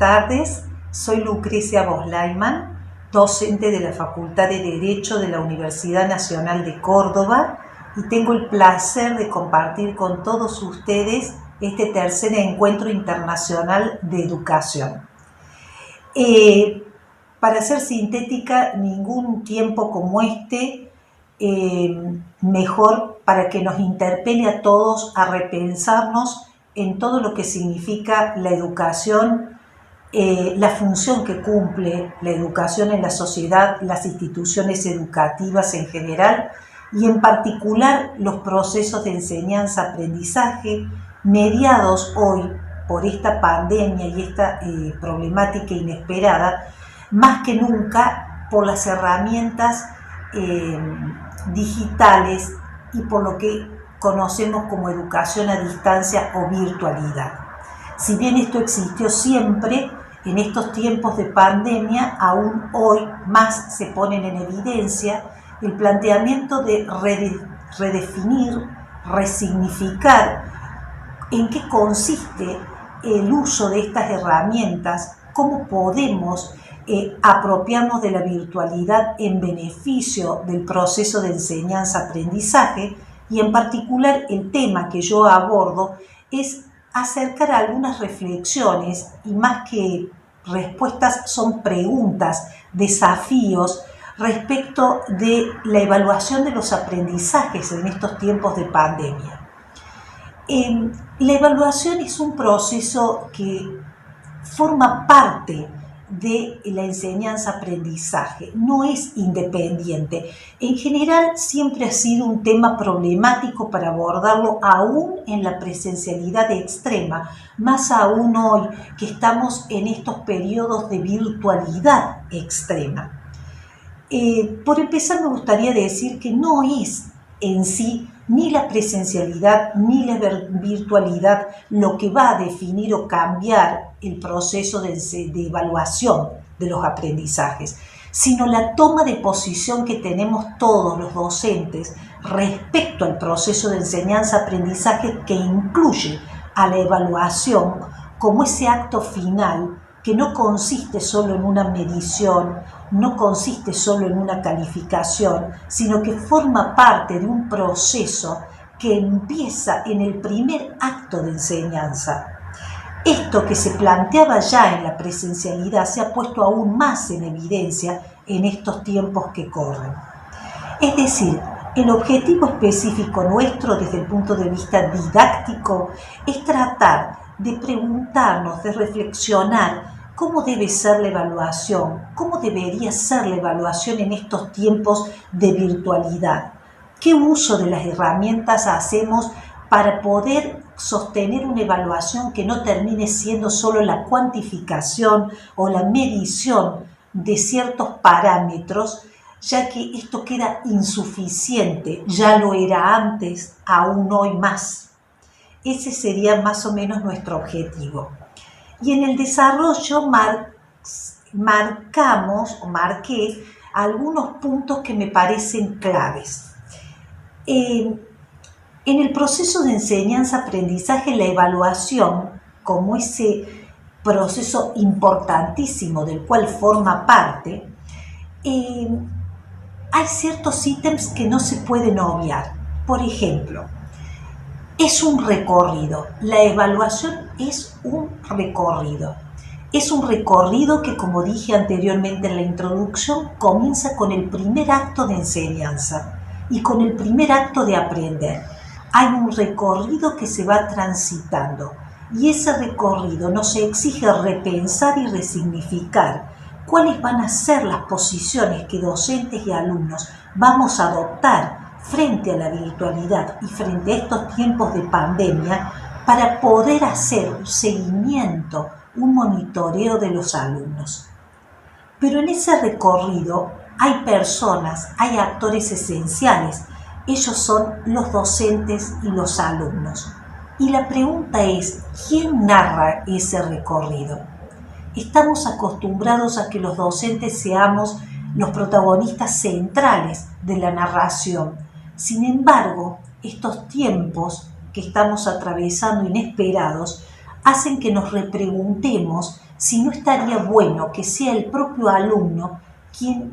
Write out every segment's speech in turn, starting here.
tardes, soy Lucrecia Boslaiman, docente de la Facultad de Derecho de la Universidad Nacional de Córdoba, y tengo el placer de compartir con todos ustedes este tercer encuentro internacional de educación. Para ser sintética, ningún tiempo como este mejor para que nos interpele a todos a repensarnos en todo lo que significa la educación, la función que cumple la educación en la sociedad, las instituciones educativas en general y en particular los procesos de enseñanza-aprendizaje mediados hoy por esta pandemia y esta problemática inesperada, más que nunca por las herramientas digitales y por lo que conocemos como educación a distancia o virtualidad. Si bien esto existió siempre, en estos tiempos de pandemia, aún hoy más se ponen en evidencia el planteamiento de redefinir, resignificar en qué consiste el uso de estas herramientas, cómo podemos apropiarnos de la virtualidad en beneficio del proceso de enseñanza-aprendizaje, y en particular el tema que yo abordo es acercar algunas reflexiones, y más que respuestas son preguntas, desafíos respecto de la evaluación de los aprendizajes en estos tiempos de pandemia. La evaluación es un proceso que forma parte de la enseñanza-aprendizaje, no es independiente. En general siempre ha sido un tema problemático para abordarlo aún en la presencialidad extrema, más aún hoy que estamos en estos periodos de virtualidad extrema. Por empezar, me gustaría decir que no es en sí ni la presencialidad ni la virtualidad lo que va a definir o cambiar el proceso de evaluación de los aprendizajes, sino la toma de posición que tenemos todos los docentes respecto al proceso de enseñanza-aprendizaje, que incluye a la evaluación como ese acto final que no consiste solo en una medición, no consiste solo en una calificación, sino que forma parte de un proceso que empieza en el primer acto de enseñanza. Esto que se planteaba ya en la presencialidad se ha puesto aún más en evidencia en estos tiempos que corren. Es decir, el objetivo específico nuestro desde el punto de vista didáctico es tratar de preguntarnos, de reflexionar cómo debe ser la evaluación, cómo debería ser la evaluación en estos tiempos de virtualidad, qué uso de las herramientas hacemos para poder sostener una evaluación que no termine siendo solo la cuantificación o la medición de ciertos parámetros, ya que esto queda insuficiente, ya lo era antes, aún hoy más. Ese sería más o menos nuestro objetivo. Y en el desarrollo marqué algunos puntos que me parecen claves. En el proceso de enseñanza-aprendizaje, la evaluación, como ese proceso importantísimo del cual forma parte, hay ciertos ítems que no se pueden obviar. Por ejemplo, es un recorrido. La evaluación es un recorrido. Es un recorrido que, como dije anteriormente en la introducción, comienza con el primer acto de enseñanza y con el primer acto de aprender. Hay un recorrido que se va transitando, y ese recorrido nos exige repensar y resignificar cuáles van a ser las posiciones que docentes y alumnos vamos a adoptar frente a la virtualidad y frente a estos tiempos de pandemia, para poder hacer un seguimiento, un monitoreo de los alumnos. Pero en ese recorrido hay personas, hay actores esenciales. Ellos son los docentes y los alumnos. Y la pregunta es, ¿quién narra ese recorrido? Estamos acostumbrados a que los docentes seamos los protagonistas centrales de la narración. Sin embargo, estos tiempos que estamos atravesando inesperados hacen que nos repreguntemos si no estaría bueno que sea el propio alumno quien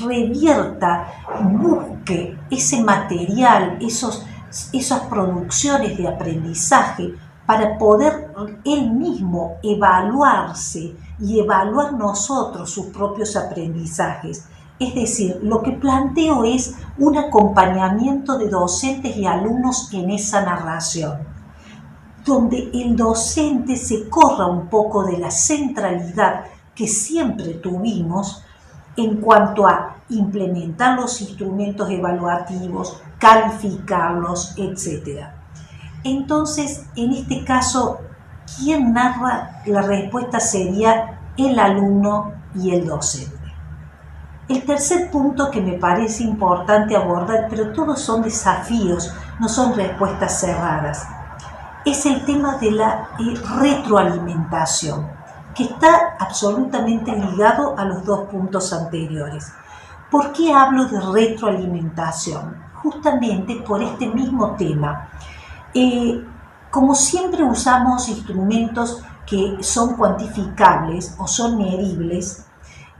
revierta, busque ese material, esas producciones de aprendizaje para poder él mismo evaluarse y evaluar nosotros sus propios aprendizajes. Es decir, lo que planteo es un acompañamiento de docentes y alumnos en esa narración, donde el docente se corra un poco de la centralidad que siempre tuvimos en cuanto a implementar los instrumentos evaluativos, calificarlos, etc. Entonces, en este caso, ¿quién narra? La respuesta sería el alumno y el docente. El tercer punto que me parece importante abordar, pero todos son desafíos, no son respuestas cerradas, es el tema de la retroalimentación, que está absolutamente ligado a los dos puntos anteriores. ¿Por qué hablo de retroalimentación? Justamente por este mismo tema. Como siempre usamos instrumentos que son cuantificables o son medibles,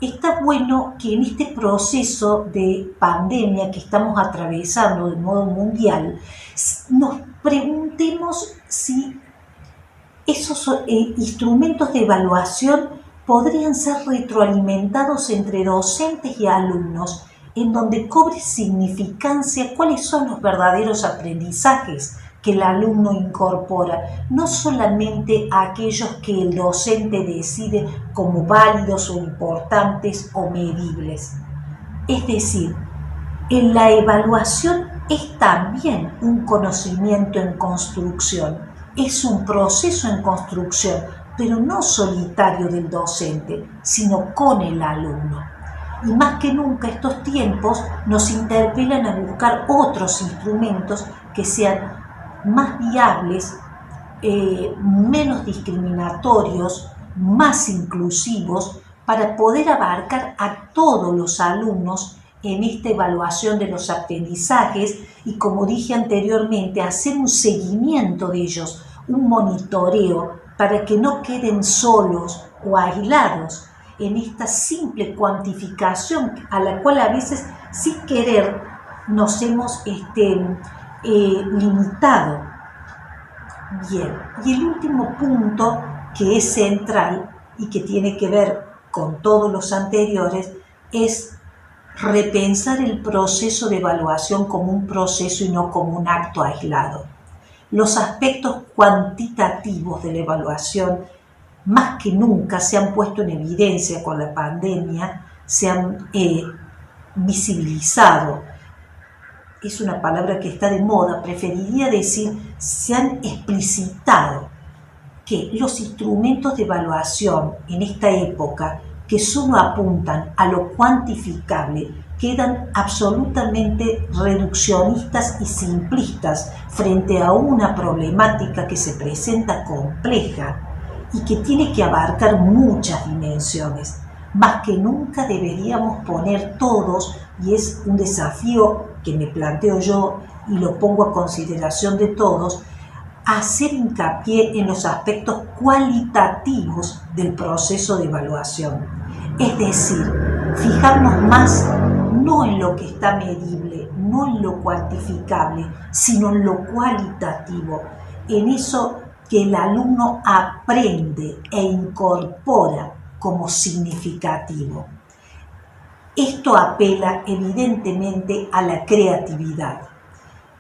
está bueno que en este proceso de pandemia que estamos atravesando de modo mundial, nos preguntemos si esos instrumentos de evaluación podrían ser retroalimentados entre docentes y alumnos, en donde cobre significancia cuáles son los verdaderos aprendizajes que el alumno incorpora, no solamente aquellos que el docente decide como válidos o importantes o medibles. Es decir, en la evaluación es también un conocimiento en construcción, es un proceso en construcción, pero no solitario del docente, sino con el alumno. Y más que nunca estos tiempos nos interpelan a buscar otros instrumentos que sean más viables, menos discriminatorios, más inclusivos, para poder abarcar a todos los alumnos en esta evaluación de los aprendizajes y, como dije anteriormente, hacer un seguimiento de ellos, un monitoreo, para que no queden solos o aislados en esta simple cuantificación a la cual a veces, sin querer, nos hemos limitado. Bien, y el último punto que es central y que tiene que ver con todos los anteriores es repensar el proceso de evaluación como un proceso y no como un acto aislado. Los aspectos cuantitativos de la evaluación más que nunca se han puesto en evidencia con la pandemia, se han visibilizado. Es una palabra que está de moda, preferiría decir, se han explicitado que los instrumentos de evaluación en esta época que solo apuntan a lo cuantificable quedan absolutamente reduccionistas y simplistas frente a una problemática que se presenta compleja y que tiene que abarcar muchas dimensiones. Más que nunca deberíamos poner todos, y es un desafío que me planteo yo y lo pongo a consideración de todos, hacer hincapié en los aspectos cualitativos del proceso de evaluación. Es decir, fijarnos más no en lo que está medible, no en lo cuantificable, sino en lo cualitativo, en eso que el alumno aprende e incorpora como significativo. Esto apela evidentemente a la creatividad.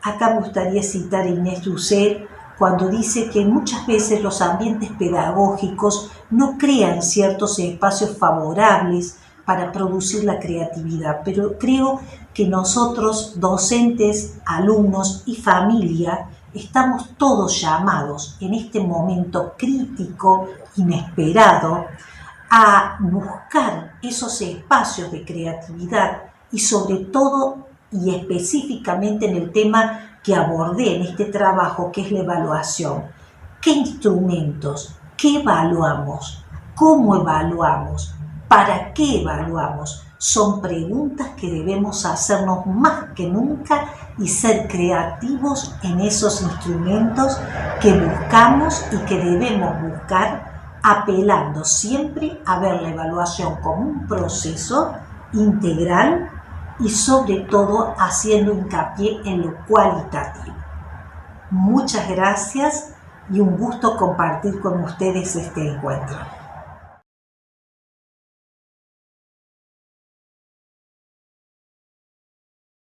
Acá me gustaría citar a Inés Dussel cuando dice que muchas veces los ambientes pedagógicos no crean ciertos espacios favorables para producir la creatividad, pero creo que nosotros, docentes, alumnos y familia, estamos todos llamados en este momento crítico, inesperado, a buscar esos espacios de creatividad y sobre todo y específicamente en el tema que abordé en este trabajo, que es la evaluación. ¿Qué instrumentos? ¿Qué evaluamos? ¿Cómo evaluamos? ¿Para qué evaluamos? Son preguntas que debemos hacernos más que nunca y ser creativos en esos instrumentos que buscamos y que debemos buscar apelando siempre a ver la evaluación como un proceso integral y sobre todo haciendo hincapié en lo cualitativo. Muchas gracias y un gusto compartir con ustedes este encuentro.